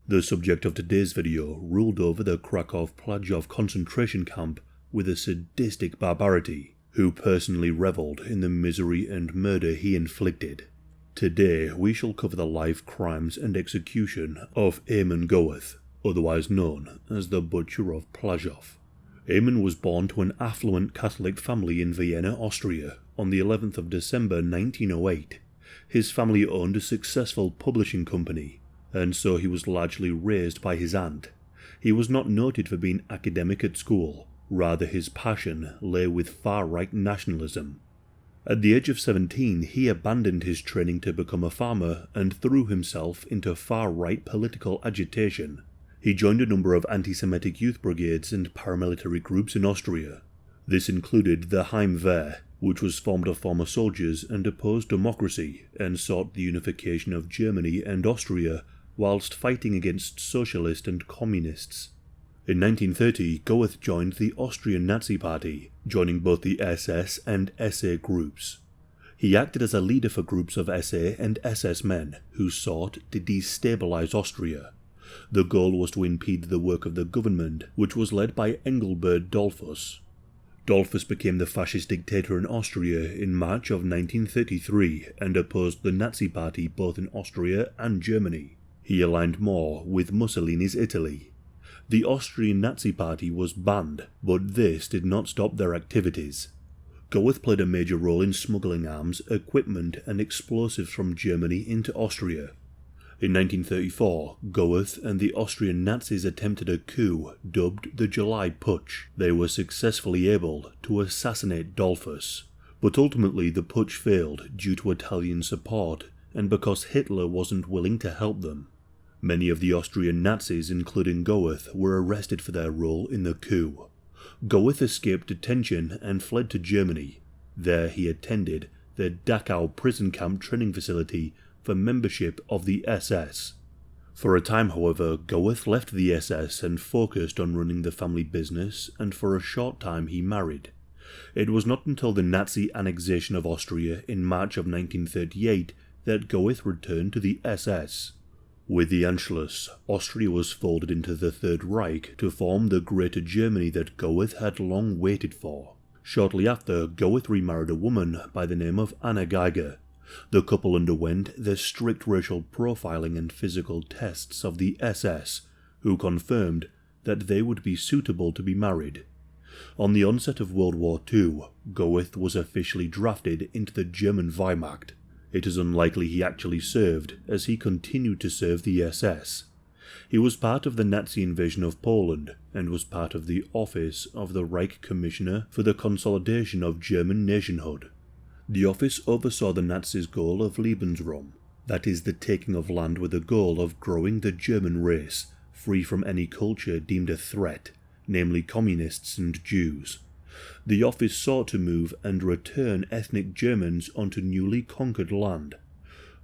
The subject of today's video ruled over the Kraków-Płaszów concentration camp with a sadistic barbarity, who personally revelled in the misery and murder he inflicted. Today we shall cover the life, crimes and execution of Amon Goeth, otherwise known as the Butcher of Płaszów. Amon was born to an affluent Catholic family in Vienna, Austria, on the 11th of December 1908. His family owned a successful publishing company, and so he was largely raised by his aunt. He was not noted for being academic at school, rather his passion lay with far-right nationalism. At the age of 17 he abandoned his training to become a farmer and threw himself into far-right political agitation. He joined a number of anti-Semitic youth brigades and paramilitary groups in Austria. This included the Heimwehr, which was formed of former soldiers and opposed democracy and sought the unification of Germany and Austria whilst fighting against socialists and communists. In 1930, Goeth joined the Austrian Nazi Party, joining both the SS and SA groups. He acted as a leader for groups of SA and SS men who sought to destabilize Austria. The goal was to impede the work of the government, which was led by Engelbert Dollfuss. Dollfuss became the fascist dictator in Austria in March of 1933 and opposed the Nazi Party both in Austria and Germany. He aligned more with Mussolini's Italy. The Austrian Nazi Party was banned, but this did not stop their activities. Goeth played a major role in smuggling arms, equipment and explosives from Germany into Austria. In 1934, Goeth and the Austrian Nazis attempted a coup dubbed the July Putsch. They were successfully able to assassinate Dollfuss, but ultimately the putsch failed due to Italian support and because Hitler wasn't willing to help them. Many of the Austrian Nazis, including Goeth, were arrested for their role in the coup. Goeth escaped detention and fled to Germany. There he attended the Dachau prison camp training facility for membership of the SS. For a time, however, Goeth left the SS and focused on running the family business, and for a short time he married. It was not until the Nazi annexation of Austria in March of 1938 that Goeth returned to the SS. With the Anschluss, Austria was folded into the Third Reich to form the Greater Germany that Goeth had long waited for. Shortly after, Goeth remarried a woman by the name of Anna Geiger. The couple underwent the strict racial profiling and physical tests of the SS, who confirmed that they would be suitable to be married. On the onset of World War II, Goeth was officially drafted into the German Wehrmacht. It is unlikely he actually served, as he continued to serve the SS. He was part of the Nazi invasion of Poland, and was part of the office of the Reich Commissioner for the Consolidation of German Nationhood. The office oversaw the Nazis' goal of Lebensraum, that is the taking of land with the goal of growing the German race, free from any culture deemed a threat, namely communists and Jews. The office sought to move and return ethnic Germans onto newly conquered land.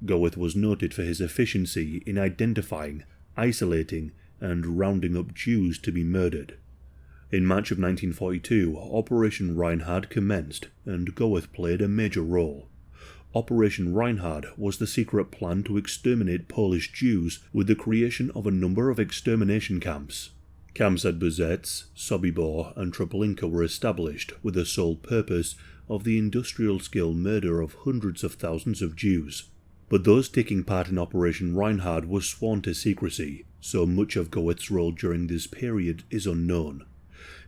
Goeth was noted for his efficiency in identifying, isolating, and rounding up Jews to be murdered. In March of 1942, Operation Reinhard commenced, and Goeth played a major role. Operation Reinhard was the secret plan to exterminate Polish Jews with the creation of a number of extermination camps. Camps at Bezetz, Sobibor and Treblinka were established with the sole purpose of the industrial-scale murder of hundreds of thousands of Jews. But those taking part in Operation Reinhard were sworn to secrecy, so much of Goeth's role during this period is unknown.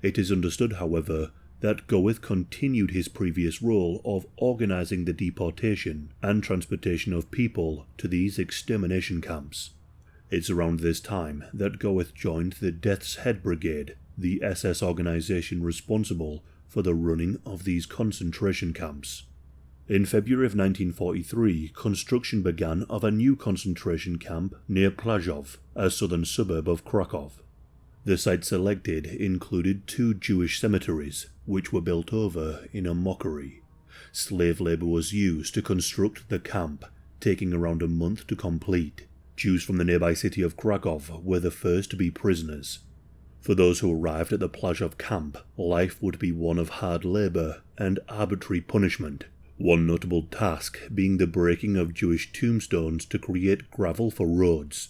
It is understood, however, that Goeth continued his previous role of organizing the deportation and transportation of people to these extermination camps. It's around this time that Goeth joined the Death's Head Brigade, the SS organization responsible for the running of these concentration camps. In February of 1943, construction began of a new concentration camp near Płaszów, a southern suburb of Kraków. The site selected included 2 Jewish cemeteries, which were built over in a mockery. Slave labor was used to construct the camp, taking around a month to complete. Jews from the nearby city of Kraków were the first to be prisoners. For those who arrived at the Płaszów camp, life would be one of hard labor and arbitrary punishment, one notable task being the breaking of Jewish tombstones to create gravel for roads.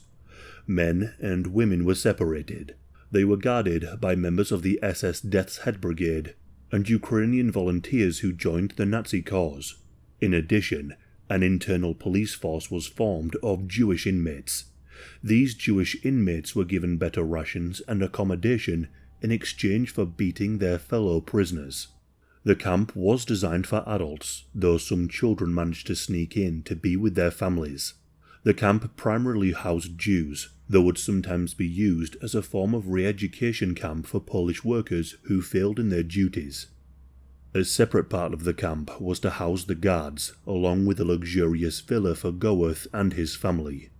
Men and women were separated. They were guarded by members of the SS Death's Head Brigade and Ukrainian volunteers who joined the Nazi cause. In addition, an internal police force was formed of Jewish inmates. These Jewish inmates were given better rations and accommodation in exchange for beating their fellow prisoners. The camp was designed for adults, though some children managed to sneak in to be with their families. The camp primarily housed Jews, though would sometimes be used as a form of re-education camp for Polish workers who failed in their duties. A separate part of the camp was to house the guards, along with a luxurious villa for Goeth and his family.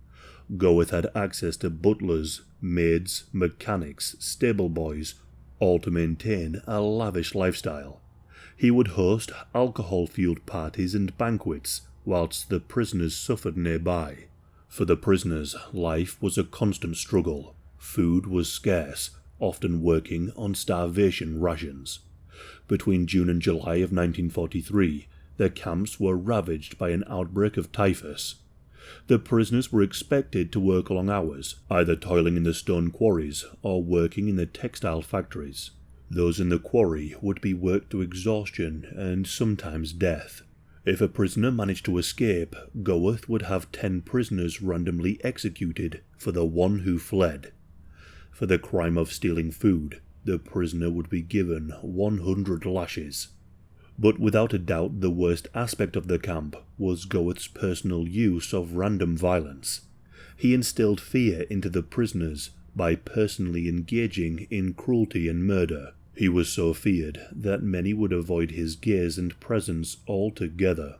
Goeth had access to butlers, maids, mechanics, stable boys, all to maintain a lavish lifestyle. He would host alcohol-fueled parties and banquets, whilst the prisoners suffered nearby. For the prisoners, life was a constant struggle. Food was scarce, often working on starvation rations. Between June and July of 1943, their camps were ravaged by an outbreak of typhus. The prisoners were expected to work long hours, either toiling in the stone quarries or working in the textile factories. Those in the quarry would be worked to exhaustion and sometimes death. If a prisoner managed to escape, Goeth would have 10 prisoners randomly executed for the one who fled. For the crime of stealing food, the prisoner would be given 100 lashes. But without a doubt the worst aspect of the camp was Goeth's personal use of random violence. He instilled fear into the prisoners by personally engaging in cruelty and murder. He was so feared that many would avoid his gaze and presence altogether.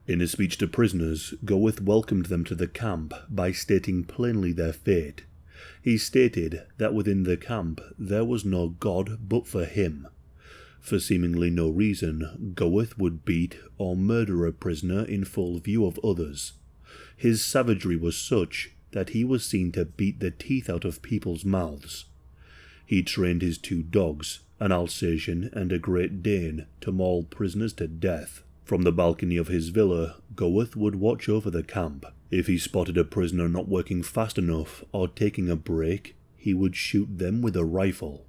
In a speech to prisoners, Goeth welcomed them to the camp by stating plainly their fate. He stated that within the camp there was no God but for him. For seemingly no reason, Goeth would beat or murder a prisoner in full view of others. His savagery was such that he was seen to beat the teeth out of people's mouths. He trained his 2 dogs, an Alsatian and a Great Dane, to maul prisoners to death. From the balcony of his villa, Goeth would watch over the camp. If he spotted a prisoner not working fast enough or taking a break, he would shoot them with a rifle.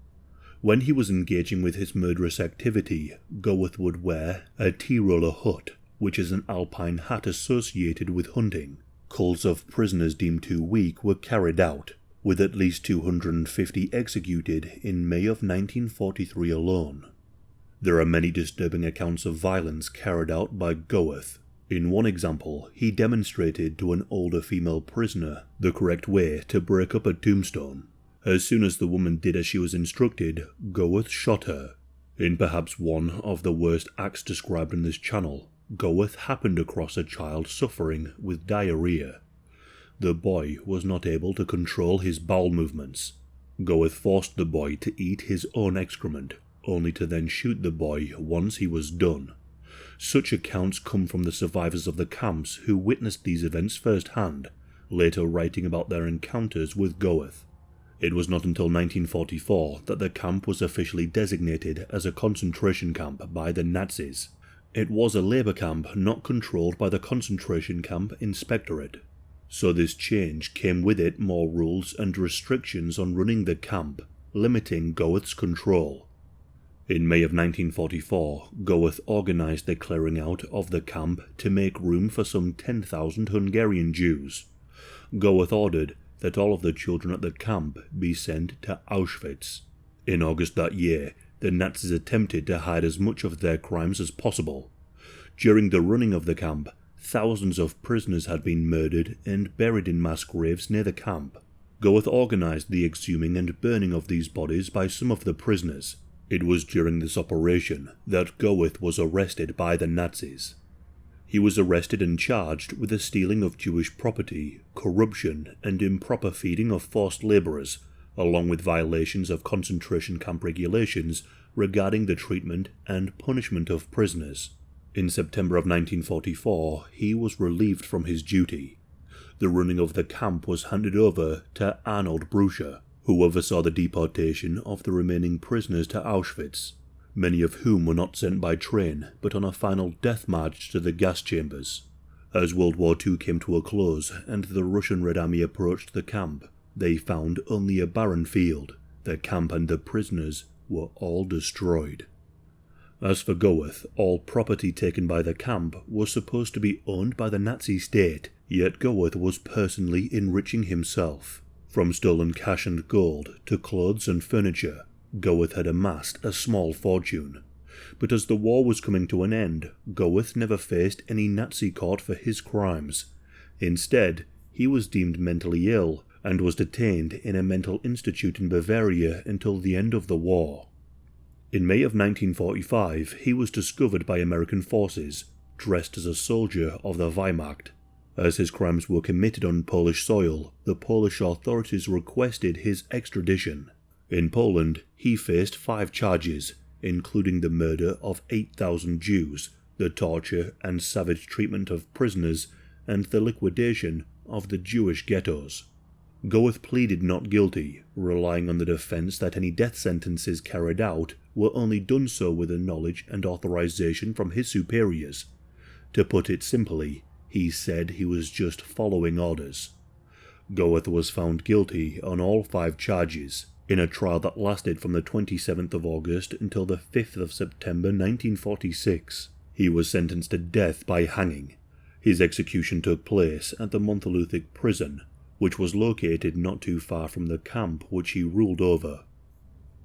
When he was engaging with his murderous activity, Goeth would wear a tea-roller hut, which is an alpine hat associated with hunting. Culls of prisoners deemed too weak were carried out, with at least 250 executed in May of 1943 alone. There are many disturbing accounts of violence carried out by Goeth. In one example, he demonstrated to an older female prisoner the correct way to break up a tombstone. As soon as the woman did as she was instructed, Goeth shot her. In perhaps one of the worst acts described in this channel, Goeth happened across a child suffering with diarrhea. The boy was not able to control his bowel movements. Goeth forced the boy to eat his own excrement, only to then shoot the boy once he was done. Such accounts come from the survivors of the camps who witnessed these events firsthand, later writing about their encounters with Goeth. It was not until 1944 that the camp was officially designated as a concentration camp by the Nazis. It was a labour camp not controlled by the concentration camp inspectorate. So this change came with it more rules and restrictions on running the camp, limiting Goeth's control. In May of 1944, Goeth organised the clearing out of the camp to make room for some 10,000 Hungarian Jews. Goeth ordered that all of the children at the camp be sent to Auschwitz. In August that year, the Nazis attempted to hide as much of their crimes as possible. During the running of the camp, thousands of prisoners had been murdered and buried in mass graves near the camp. Goeth organised the exhuming and burning of these bodies by some of the prisoners. It was during this operation that Goeth was arrested by the Nazis. He was arrested and charged with the stealing of Jewish property, corruption, and improper feeding of forced labourers, along with violations of concentration camp regulations regarding the treatment and punishment of prisoners. In September of 1944, he was relieved from his duty. The running of the camp was handed over to Arnold Bruscher, who oversaw the deportation of the remaining prisoners to Auschwitz, many of whom were not sent by train but on a final death march to the gas chambers. As World War II came to a close and the Russian Red Army approached the camp, they found only a barren field. The camp and the prisoners were all destroyed. As for Goeth, all property taken by the camp was supposed to be owned by the Nazi state, yet Goeth was personally enriching himself. From stolen cash and gold to clothes and furniture, Goeth had amassed a small fortune. But as the war was coming to an end, Goeth never faced any Nazi court for his crimes. Instead, he was deemed mentally ill and was detained in a mental institute in Bavaria until the end of the war. In May of 1945, he was discovered by American forces, dressed as a soldier of the Wehrmacht. As his crimes were committed on Polish soil, the Polish authorities requested his extradition. In Poland, he faced 5 charges, including the murder of 8,000 Jews, the torture and savage treatment of prisoners, and the liquidation of the Jewish ghettos. Goeth pleaded not guilty, relying on the defense that any death sentences carried out were only done so with the knowledge and authorization from his superiors. To put it simply, he said he was just following orders. Goeth was found guilty on all 5 charges, in a trial that lasted from the 27th of August until the 5th of September 1946. He was sentenced to death by hanging. His execution took place at the Monteluthic prison, which was located not too far from the camp which he ruled over.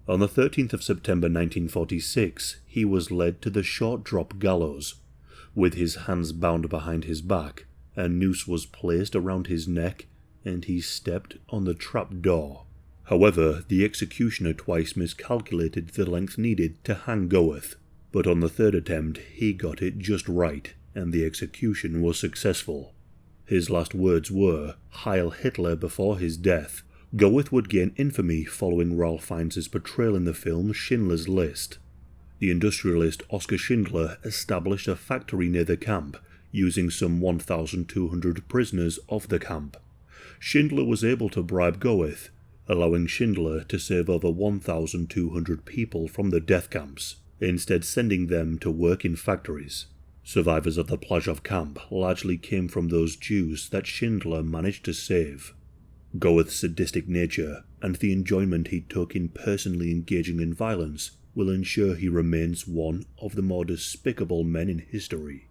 On the 13th of September 1946, he was led to the short drop gallows. With his hands bound behind his back, a noose was placed around his neck, and he stepped on the trap door. However, the executioner twice miscalculated the length needed to hang Goeth, but on the 3rd attempt he got it just right, and the execution was successful. His last words were, "Heil Hitler," before his death. Goeth would gain infamy following Ralph Fiennes' portrayal in the film Schindler's List. The industrialist Oskar Schindler established a factory near the camp, using some 1,200 prisoners of the camp. Schindler was able to bribe Goeth, allowing Schindler to save over 1,200 people from the death camps, instead sending them to work in factories. Survivors of the Płaszów camp largely came from those Jews that Schindler managed to save. Goeth's sadistic nature and the enjoyment he took in personally engaging in violence will ensure he remains one of the more despicable men in history.